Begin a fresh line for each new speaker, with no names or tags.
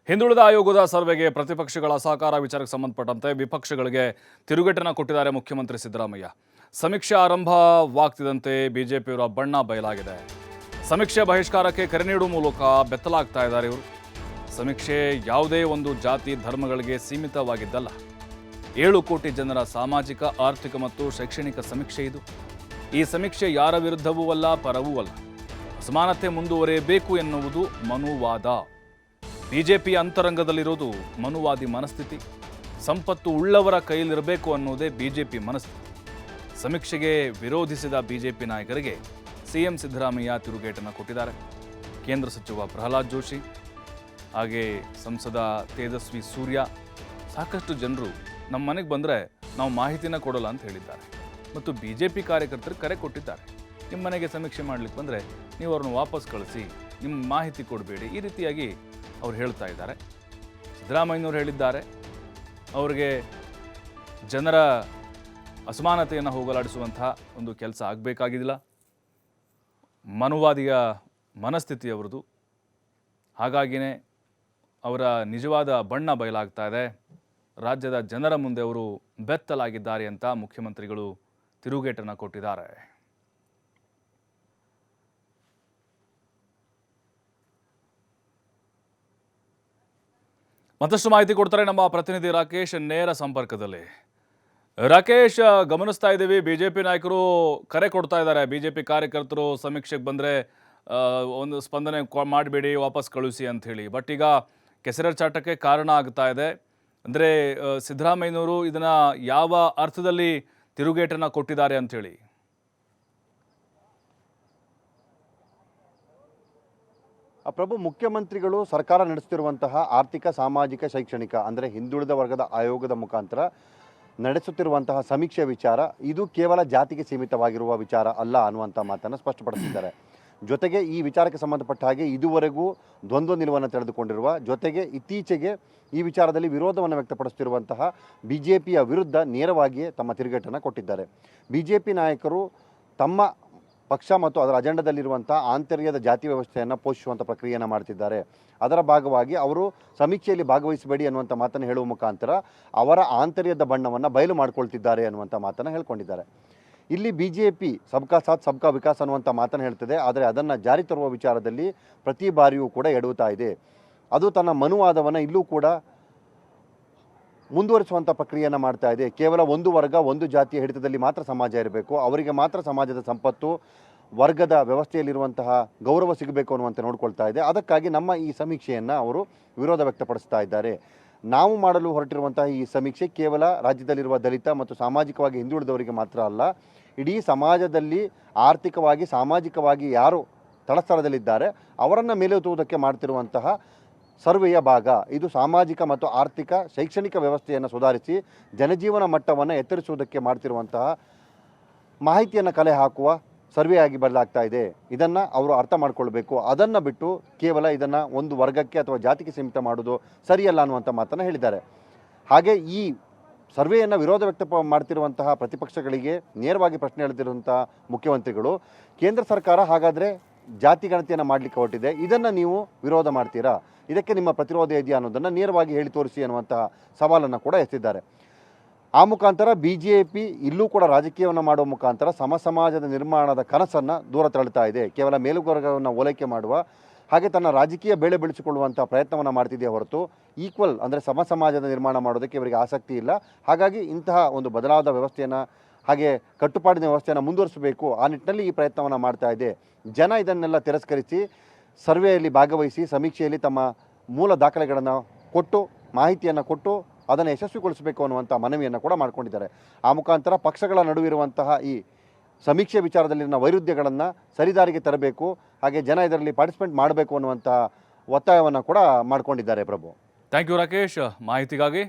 ಹಿಂದುಳಿದ ಆಯೋಗದ ಸರ್ವೆಗೆ ಪ್ರತಿಪಕ್ಷಗಳ ಸಹಕಾರ ವಿಚಾರಕ್ಕೆ ಸಂಬಂಧಪಟ್ಟಂತೆ ವಿಪಕ್ಷಗಳಿಗೆ ತಿರುಗೇಟನ್ನು ಕೊಟ್ಟಿದ್ದಾರೆ ಮುಖ್ಯಮಂತ್ರಿ ಸಿದ್ದರಾಮಯ್ಯ. ಸಮೀಕ್ಷೆ ಆರಂಭವಾಗ್ತಿದ್ದಂತೆ ಬಿಜೆಪಿಯವರ ಬಣ್ಣ ಬಯಲಾಗಿದೆ. ಸಮೀಕ್ಷೆ ಬಹಿಷ್ಕಾರಕ್ಕೆ ಕರೆ ನೀಡುವ ಮೂಲಕ ಬೆತ್ತಲಾಗ್ತಾ ಇದ್ದಾರೆ ಇವರು. ಸಮೀಕ್ಷೆ ಯಾವುದೇ ಒಂದು ಜಾತಿ ಧರ್ಮಗಳಿಗೆ ಸೀಮಿತವಾಗಿದ್ದಲ್ಲ. 7 ಕೋಟಿ ಜನರ ಸಾಮಾಜಿಕ, ಆರ್ಥಿಕ ಮತ್ತು ಶೈಕ್ಷಣಿಕ ಸಮೀಕ್ಷೆ ಇದು. ಈ ಸಮೀಕ್ಷೆ ಯಾರ ವಿರುದ್ಧವೂ ಅಲ್ಲ, ಪರವೂ ಅಲ್ಲ. ಅಸಮಾನತೆ ಮುಂದುವರಿಯಬೇಕು ಎನ್ನುವುದು ಮನುವಾದ. ಬಿಜೆಪಿ ಅಂತರಂಗದಲ್ಲಿರೋದು ಮನುವಾದಿ ಮನಸ್ಥಿತಿ. ಸಂಪತ್ತು ಉಳ್ಳವರ ಕೈಯಲ್ಲಿರಬೇಕು ಅನ್ನೋದೇ ಬಿಜೆಪಿ ಮನಸ್ಥಿತಿ. ಸಮೀಕ್ಷೆಗೆ ವಿರೋಧಿಸಿದ ಬಿಜೆಪಿ ನಾಯಕರಿಗೆ ಸಿಎಂ ಸಿದ್ದರಾಮಯ್ಯ ತಿರುಗೇಟನ್ನು ಕೊಟ್ಟಿದ್ದಾರೆ. ಕೇಂದ್ರ ಸಚಿವ ಪ್ರಹ್ಲಾದ್ ಜೋಶಿ ಹಾಗೆ ಸಂಸದ ತೇಜಸ್ವಿ ಸೂರ್ಯ ಸಾಕಷ್ಟು ಜನರು ನಮ್ಮ ಮನೆಗೆ ಬಂದರೆ ನಾವು ಮಾಹಿತಿನ ಕೊಡೋಲ್ಲ ಅಂತ ಹೇಳಿದ್ದಾರೆ. ಮತ್ತು ಬಿಜೆಪಿ ಕಾರ್ಯಕರ್ತರು ಕರೆ ಕೊಟ್ಟಿದ್ದಾರೆ, ನಿಮ್ಮ ಮನೆಗೆ ಸಮೀಕ್ಷೆ ಮಾಡಲಿಕ್ಕೆ ಬಂದರೆ ನೀವು ಅವ್ರನ್ನ ವಾಪಸ್ ಕಳಿಸಿ, ನಿಮ್ಮ ಮಾಹಿತಿ ಕೊಡಬೇಡಿ, ಈ ರೀತಿಯಾಗಿ ಅವ್ರು ಹೇಳ್ತಾ ಇದ್ದಾರೆ. ಸಿದ್ದರಾಮಯ್ಯನವರು ಹೇಳಿದ್ದಾರೆ, ಅವರಿಗೆ ಜನರ ಅಸಮಾನತೆಯನ್ನು ಹೋಗಲಾಡಿಸುವಂತಹ ಒಂದು ಕೆಲಸ ಆಗಬೇಕಾಗಿದ್ದಿಲ್ಲ. ಮನುವಾದಿಯ ಮನಸ್ಥಿತಿ ಅವರದು. ಹಾಗಾಗಿಯೇ ಅವರ ನಿಜವಾದ ಬಣ್ಣ ಬಯಲಾಗ್ತಾ ಇದೆ. ರಾಜ್ಯದ ಜನರ ಮುಂದೆ ಅವರು ಬೆತ್ತಲಾಗಿದ್ದಾರೆ ಅಂತ ಮುಖ್ಯಮಂತ್ರಿಗಳು ತಿರುಗೇಟನ್ನು ಕೊಟ್ಟಿದ್ದಾರೆ. ಮತ್ತಷ್ಟು ಮಾಹಿತಿ ಕೊಡ್ತಾರೆ ನಮ್ಮ ಪ್ರತಿನಿಧಿ ರಾಕೇಶ್ ನೇರ ಸಂಪರ್ಕದಲ್ಲಿ. ರಾಕೇಶ್, ಗಮನಿಸ್ತಾ ಇದ್ದೀವಿ ಬಿಜೆಪಿ ನಾಯಕರು ಕರೆ ಕೊಡ್ತಾ ಇದ್ದಾರೆ, ಬಿಜೆಪಿ ಕಾರ್ಯಕರ್ತರು ಸಮೀಕ್ಷೆಗೆ ಬಂದರೆ ಒಂದು ಸ್ಪಂದನೆ ಮಾಡಬೇಡಿ, ವಾಪಸ್ ಕಳುಹಿಸಿ ಅಂತ ಹೇಳಿ. ಬಟ್ ಈಗ ಕೆಸರೆರಚಾಟಕ್ಕೆ ಕಾರಣ ಆಗ್ತಾ ಇದೆ. ಅಂದರೆ ಸಿದ್ದರಾಮಯ್ಯನವರು ಇದನ್ನು ಯಾವ ಅರ್ಥದಲ್ಲಿ ತಿರುಗೇಟನ್ನು ಕೊಟ್ಟಿದ್ದಾರೆ ಅಂಥೇಳಿ?
ಪ್ರಭು, ಮುಖ್ಯಮಂತ್ರಿಗಳು ಸರ್ಕಾರ ನಡೆಸುತ್ತಿರುವಂತಹ ಆರ್ಥಿಕ, ಸಾಮಾಜಿಕ, ಶೈಕ್ಷಣಿಕ ಅಂದರೆ ಹಿಂದುಳಿದ ವರ್ಗದ ಆಯೋಗದ ಮುಖಾಂತರ ನಡೆಸುತ್ತಿರುವಂತಹ ಸಮೀಕ್ಷೆ ವಿಚಾರ ಇದು ಕೇವಲ ಜಾತಿಗೆ ಸೀಮಿತವಾಗಿರುವ ವಿಚಾರ ಅಲ್ಲ ಅನ್ನುವಂಥ ಮಾತನ್ನು ಸ್ಪಷ್ಟಪಡಿಸಿದ್ದಾರೆ. ಜೊತೆಗೆ ಈ ವಿಚಾರಕ್ಕೆ ಸಂಬಂಧಪಟ್ಟ ಹಾಗೆ ಇದುವರೆಗೂ ದ್ವಂದ್ವ ನಿಲುವನ್ನು ತೆಗೆದುಕೊಂಡಿರುವ, ಜೊತೆಗೆ ಇತ್ತೀಚೆಗೆ ಈ ವಿಚಾರದಲ್ಲಿ ವಿರೋಧವನ್ನು ವ್ಯಕ್ತಪಡಿಸುತ್ತಿರುವಂತಹ ಬಿಜೆಪಿಯ ವಿರುದ್ಧ ನೇರವಾಗಿಯೇ ತಮ್ಮ ತಿರುಗೇಟನ್ನು ಕೊಟ್ಟಿದ್ದಾರೆ. ಬಿಜೆಪಿ ನಾಯಕರು ತಮ್ಮ ಪಕ್ಷ ಮತ್ತು ಅದರ ಅಜೆಂಡಾದಲ್ಲಿರುವಂಥ ಆಂತರ್ಯದ ಜಾತಿ ವ್ಯವಸ್ಥೆಯನ್ನು ಪೋಷಿಸುವಂಥ ಪ್ರಕ್ರಿಯೆಯನ್ನು ಮಾಡ್ತಿದ್ದಾರೆ. ಅದರ ಭಾಗವಾಗಿ ಅವರು ಸಮೀಕ್ಷೆಯಲ್ಲಿ ಭಾಗವಹಿಸಬೇಡಿ ಅನ್ನುವಂಥ ಮಾತನ್ನು ಹೇಳುವ ಮುಖಾಂತರ ಅವರ ಆಂತರ್ಯದ ಬಣ್ಣವನ್ನು ಬಯಲು ಮಾಡಿಕೊಳ್ತಿದ್ದಾರೆ ಅನ್ನುವಂಥ ಮಾತನ್ನು ಹೇಳ್ಕೊಂಡಿದ್ದಾರೆ. ಇಲ್ಲಿ ಬಿಜೆಪಿ ಸಬ್ಕಾ ಸಾಥ್ ಸಬ್ಕಾ ವಿಕಾಸ್ ಅನ್ನುವಂಥ ಮಾತನ್ನು ಹೇಳ್ತಿದೆ, ಆದರೆ ಅದನ್ನು ಜಾರಿ ತರುವ ವಿಚಾರದಲ್ಲಿ ಪ್ರತಿ ಬಾರಿಯೂ ಕೂಡ ಎಡುತ್ತಾ ಇದೆ. ಅದು ತನ್ನ ಮನುವಾದವನ್ನು ಇಲ್ಲೂ ಕೂಡ ಮುಂದುವರಿಸುವಂಥ ಪ್ರಕ್ರಿಯೆಯನ್ನು ಮಾಡ್ತಾ ಇದೆ. ಕೇವಲ ಒಂದು ವರ್ಗ, ಒಂದು ಜಾತಿಯ ಹಿಡಿತದಲ್ಲಿ ಮಾತ್ರ ಸಮಾಜ ಇರಬೇಕು, ಅವರಿಗೆ ಮಾತ್ರ ಸಮಾಜದ ಸಂಪತ್ತು, ವರ್ಗದ ವ್ಯವಸ್ಥೆಯಲ್ಲಿರುವಂತಹ ಗೌರವ ಸಿಗಬೇಕು ಅನ್ನುವಂತೆ ನೋಡ್ಕೊಳ್ತಾ ಇದೆ. ಅದಕ್ಕಾಗಿ ನಮ್ಮ ಈ ಸಮೀಕ್ಷೆಯನ್ನು ಅವರು ವಿರೋಧ ವ್ಯಕ್ತಪಡಿಸ್ತಾ ಇದ್ದಾರೆ. ನಾವು ಮಾಡಲು ಹೊರಟಿರುವಂತಹ ಈ ಸಮೀಕ್ಷೆ ಕೇವಲ ರಾಜ್ಯದಲ್ಲಿರುವ ದಲಿತ ಮತ್ತು ಸಾಮಾಜಿಕವಾಗಿ ಹಿಂದುಳಿದವರಿಗೆ ಮಾತ್ರ ಅಲ್ಲ, ಇಡೀ ಸಮಾಜದಲ್ಲಿ ಆರ್ಥಿಕವಾಗಿ, ಸಾಮಾಜಿಕವಾಗಿ ಯಾರು ತಳಸ್ಥಳದಲ್ಲಿದ್ದಾರೆ ಅವರನ್ನು ಮೇಲೆತ್ತುವುದಕ್ಕೆ ಮಾಡ್ತಿರುವಂತಹ ಸರ್ವೆಯ ಭಾಗ ಇದು. ಸಾಮಾಜಿಕ ಮತ್ತು ಆರ್ಥಿಕ, ಶೈಕ್ಷಣಿಕ ವ್ಯವಸ್ಥೆಯನ್ನು ಸುಧಾರಿಸಿ ಜನಜೀವನ ಮಟ್ಟವನ್ನು ಎತ್ತರಿಸುವುದಕ್ಕೆ ಮಾಡ್ತಿರುವಂತಹ ಮಾಹಿತಿಯನ್ನು ಕಲೆ ಹಾಕುವ ಸರ್ವೆಯಾಗಿ ಬದಲಾಗ್ತಾ ಇದೆ. ಇದನ್ನು ಅವರು ಅರ್ಥ ಮಾಡಿಕೊಳ್ಬೇಕು. ಅದನ್ನು ಬಿಟ್ಟು ಕೇವಲ ಇದನ್ನು ಒಂದು ವರ್ಗಕ್ಕೆ ಅಥವಾ ಜಾತಿಗೆ ಸೀಮಿತ ಮಾಡೋದು ಸರಿಯಲ್ಲ ಅನ್ನುವಂಥ ಮಾತನ್ನು ಹೇಳಿದ್ದಾರೆ. ಹಾಗೆ ಈ ಸರ್ವೆಯನ್ನು ವಿರೋಧ ಮಾಡ್ತಿರುವಂತಹ ಪ್ರತಿಪಕ್ಷಗಳಿಗೆ ನೇರವಾಗಿ ಪ್ರಶ್ನೆ ಎಳೆದಿರುವಂಥ ಮುಖ್ಯಮಂತ್ರಿಗಳು, ಕೇಂದ್ರ ಸರ್ಕಾರ ಹಾಗಾದರೆ ಜಾತಿ ಗಣತಿಯನ್ನು ಮಾಡಲಿಕ್ಕೆ ಹೊರಟಿದೆ, ಇದನ್ನು ನೀವು ವಿರೋಧ ಮಾಡ್ತೀರಾ, ಇದಕ್ಕೆ ನಿಮ್ಮ ಪ್ರತಿರೋಧ ಇದೆಯಾ ಅನ್ನೋದನ್ನು ನೇರವಾಗಿ ಹೇಳಿ ತೋರಿಸಿ ಅನ್ನುವಂತಹ ಸವಾಲನ್ನು ಕೂಡ ಎತ್ತಿದ್ದಾರೆ. ಆ ಮುಖಾಂತರ ಬಿಜೆಪಿ ಇಲ್ಲೂ ಕೂಡ ರಾಜಕೀಯವನ್ನು ಮಾಡುವ ಮುಖಾಂತರ ಸಮಾಜದ ನಿರ್ಮಾಣದ ಕನಸನ್ನು ದೂರ ತಳ್ಳುತ್ತಾ ಇದೆ. ಕೇವಲ ಮೇಲುವರ್ಗವನ್ನು ಓಲೈಕೆ ಮಾಡುವ ಹಾಗೆ ತನ್ನ ರಾಜಕೀಯ ಬೇಳೆ ಬೆಳೆಸಿಕೊಳ್ಳುವಂಥ ಪ್ರಯತ್ನವನ್ನು ಮಾಡ್ತಿದೆಯೇ ಹೊರತು ಈಕ್ವಲ್ ಅಂದರೆ ಸಮಾಜದ ನಿರ್ಮಾಣ ಮಾಡೋದಕ್ಕೆ ಇವರಿಗೆ ಆಸಕ್ತಿ ಇಲ್ಲ. ಹಾಗಾಗಿ ಇಂತಹ ಒಂದು ಬದಲಾದ ವ್ಯವಸ್ಥೆಯನ್ನು, ಹಾಗೆ ಕಟ್ಟುಪಾಡಿನ ವ್ಯವಸ್ಥೆಯನ್ನು ಮುಂದುವರಿಸಬೇಕು, ಆ ನಿಟ್ಟಿನಲ್ಲಿ ಈ ಪ್ರಯತ್ನವನ್ನು ಮಾಡ್ತಾ ಇದೆ. ಜನ ಇದನ್ನೆಲ್ಲ ತಿರಸ್ಕರಿಸಿ ಸರ್ವೆಯಲ್ಲಿ ಭಾಗವಹಿಸಿ ಸಮೀಕ್ಷೆಯಲ್ಲಿ ತಮ್ಮ ಮೂಲ ದಾಖಲೆಗಳನ್ನು ಕೊಟ್ಟು, ಮಾಹಿತಿಯನ್ನು ಕೊಟ್ಟು ಅದನ್ನು ಯಶಸ್ವಿಗೊಳಿಸಬೇಕು ಅನ್ನುವಂಥ ಮನವಿಯನ್ನು ಕೂಡ ಮಾಡಿಕೊಂಡಿದ್ದಾರೆ. ಆ ಮುಖಾಂತರ ಪಕ್ಷಗಳ ನಡುವಿರುವಂತಹ ಈ ಸಮೀಕ್ಷೆ ವಿಚಾರದಲ್ಲಿನ ವೈರುಧ್ಯಗಳನ್ನು ಸರಿದಾರಿಗೆ ತರಬೇಕು, ಹಾಗೆ ಜನ ಇದರಲ್ಲಿ ಪಾರ್ಟಿಸಿಪೇಟ್ ಮಾಡಬೇಕು ಅನ್ನುವಂಥ ಒತ್ತಾಯವನ್ನು ಕೂಡ ಮಾಡಿಕೊಂಡಿದ್ದಾರೆ. ಪ್ರಭು,
ಥ್ಯಾಂಕ್ ಯು ರಾಕೇಶ್ ಮಾಹಿತಿಗಾಗಿ.